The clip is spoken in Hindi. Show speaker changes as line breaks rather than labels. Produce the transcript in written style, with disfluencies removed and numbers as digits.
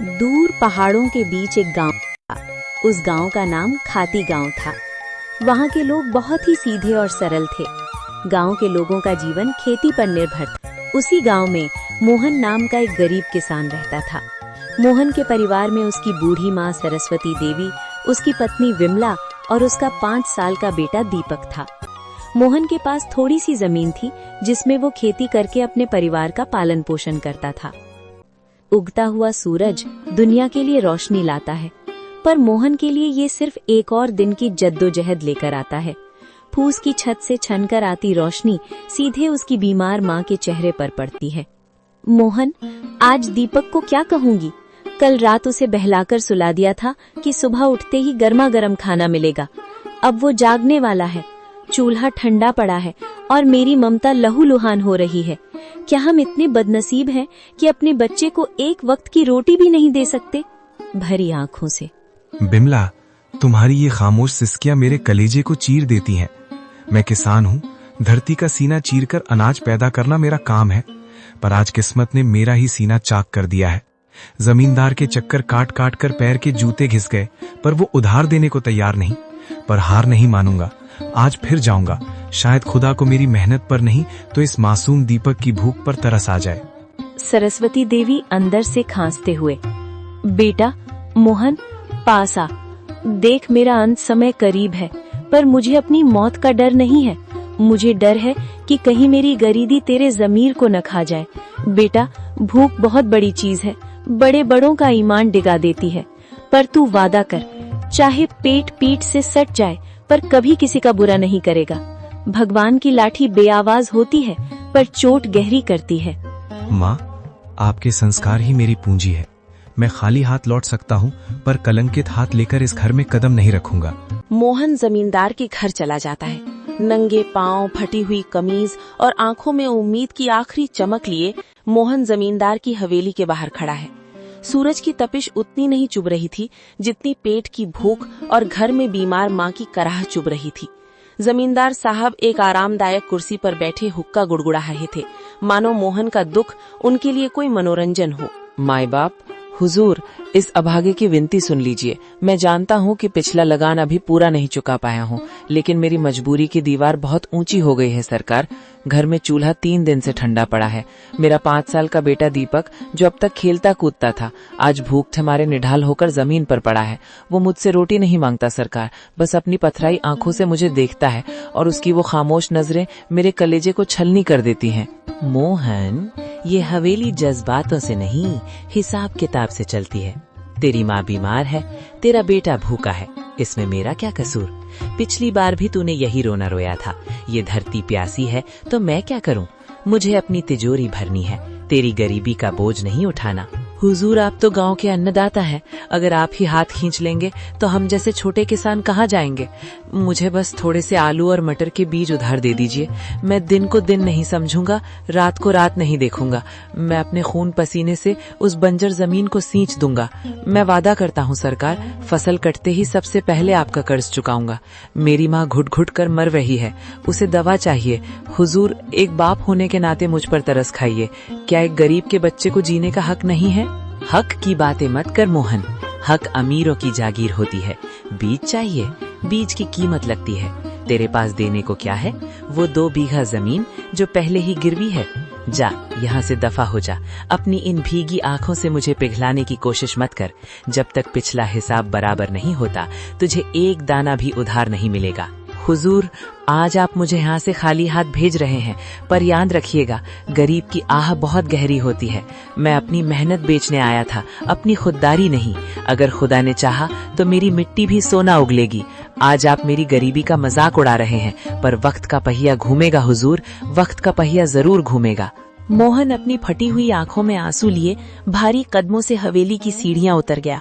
दूर पहाड़ों के बीच एक गांव था। उस गांव का नाम खाती गांव था। वहां के लोग बहुत ही सीधे और सरल थे। गांव के लोगों का जीवन खेती पर निर्भर था। उसी गांव में मोहन नाम का एक गरीब किसान रहता था। मोहन के परिवार में उसकी बूढ़ी माँ सरस्वती देवी, उसकी पत्नी विमला और उसका 5 साल का बेटा दीपक था। मोहन के पास थोड़ी सी जमीन थी जिसमें वो खेती करके अपने परिवार का पालन पोषण करता था। उगता हुआ सूरज दुनिया के लिए रोशनी लाता है, पर मोहन के लिए ये सिर्फ एक और दिन की जद्दोजहद लेकर आता है। फूस की छत से छनकर आती रोशनी सीधे उसकी बीमार माँ के चेहरे पर पड़ती है। मोहन, आज दीपक को क्या कहूंगी? कल रात उसे बहलाकर सुला दिया था कि सुबह उठते ही गर्मा गर्म खाना मिलेगा। अब वो जागने वाला है, चूल्हा ठंडा पड़ा है और मेरी ममता लहूलुहान हो रही है। क्या हम इतने बदनसीब हैं कि अपने बच्चे को एक वक्त की रोटी भी नहीं दे सकते? भरी आंखों से।
बिमला, तुम्हारी ये खामोश सिसकियां मेरे कलेजे को चीर देती हैं। मैं किसान हूँ, धरती का सीना चीरकर अनाज पैदा करना मेरा काम है, पर आज किस्मत ने मेरा ही सीना चाक कर दिया है। जमींदार के चक्कर काट काट कर पैर के जूते घिस गए, पर वो उधार देने को तैयार नहीं। पर हार नहीं मानूंगा, आज फिर जाऊंगा। शायद खुदा को मेरी मेहनत पर नहीं तो इस मासूम दीपक की भूख पर तरस आ जाए।
सरस्वती देवी अंदर से खांसते हुए, बेटा मोहन, पास आ। देख, मेरा अंत समय करीब है, पर मुझे अपनी मौत का डर नहीं है। मुझे डर है कि कहीं मेरी गरीबी तेरे जमीर को न खा जाए। बेटा, भूख बहुत बड़ी चीज है, बड़े बड़ों का ईमान डिगा देती है। पर तू वादा कर, चाहे पेट पीठ से सट जाए पर कभी किसी का बुरा नहीं करेगा। भगवान की लाठी बेआवाज होती है पर चोट गहरी करती है।
माँ, आपके संस्कार ही मेरी पूंजी है। मैं खाली हाथ लौट सकता हूँ, पर कलंकित हाथ लेकर इस घर में कदम नहीं रखूंगा।
मोहन जमींदार के घर चला जाता है। नंगे पांव, फटी हुई कमीज और आंखों में उम्मीद की आखिरी चमक लिए मोहन जमींदार की हवेली के बाहर खड़ा है। सूरज की तपिश उतनी नहीं चुभ रही थी जितनी पेट की भूख और घर में बीमार माँ की कराह चुभ रही थी। जमींदार साहब एक आरामदायक कुर्सी पर बैठे हुक्का गुड़गुड़ा रहे थे, मानो मोहन का दुख उनके लिए कोई मनोरंजन हो।
माई बाप, हुजूर, इस अभागे की विनती सुन लीजिए। मैं जानता हूँ कि पिछला लगान अभी पूरा नहीं चुका पाया हूँ, लेकिन मेरी मजबूरी की दीवार बहुत ऊंची हो गई है सरकार। घर में चूल्हा 3 दिन से ठंडा पड़ा है। मेरा 5 साल का बेटा दीपक, जो अब तक खेलता कूदता था, आज भूख हमारे निढाल होकर जमीन पर पड़ा है। वो मुझसे रोटी नहीं मांगता सरकार, बस अपनी पथराई आंखों से मुझे देखता है और उसकी वो खामोश नजरें मेरे कलेजे को छलनी कर देती हैं।
मोहन, ये हवेली जज्बातों से नहीं, हिसाब किताब से चलती है। तेरी माँ बीमार है, तेरा बेटा भूखा है, इसमें मेरा क्या कसूर? पिछली बार भी तूने यही रोना रोया था। ये धरती प्यासी है तो मैं क्या करूं? मुझे अपनी तिजोरी भरनी है, तेरी गरीबी का बोझ नहीं उठाना।
हुजूर, आप तो गांव के अन्नदाता हैं। अगर आप ही हाथ खींच लेंगे तो हम जैसे छोटे किसान कहाँ जाएंगे? मुझे बस थोड़े से आलू और मटर के बीज उधार दे दीजिए। मैं दिन को दिन नहीं समझूंगा, रात को रात नहीं देखूंगा। मैं अपने खून पसीने से उस बंजर जमीन को सींच दूंगा। मैं वादा करता हूँ सरकार, फसल कटते ही सबसे पहले आपका कर्ज चुकाऊंगा। मेरी माँ घुट घुट कर मर रही है, उसे दवा चाहिए। हुजूर, एक बाप होने के नाते मुझ पर तरस खाइए। क्या एक गरीब के बच्चे को जीने का हक नहीं है?
हक की बातें मत कर मोहन, हक अमीरों की जागीर होती है। बीज चाहिए, बीज की कीमत लगती है। तेरे पास देने को क्या है? वो 2 बीघा जमीन जो पहले ही गिरवी है। जा, यहाँ से दफा हो जा। अपनी इन भीगी आंखों से मुझे पिघलाने की कोशिश मत कर। जब तक पिछला हिसाब बराबर नहीं होता, तुझे एक दाना भी उधार नहीं मिलेगा।
हुजूर, आज आप मुझे यहाँ से खाली हाथ भेज रहे हैं, पर याद रखिएगा, गरीब की आह बहुत गहरी होती है। मैं अपनी मेहनत बेचने आया था, अपनी खुददारी नहीं। अगर खुदा ने चाहा तो मेरी मिट्टी भी सोना उगलेगी। आज आप मेरी गरीबी का मजाक उड़ा रहे हैं, पर वक्त का पहिया घूमेगा हुजूर, वक्त का पहिया जरूर घूमेगा।
मोहन अपनी फटी हुई आंखों में आंसू लिए भारी कदमों से हवेली की सीढ़ियां उतर गया।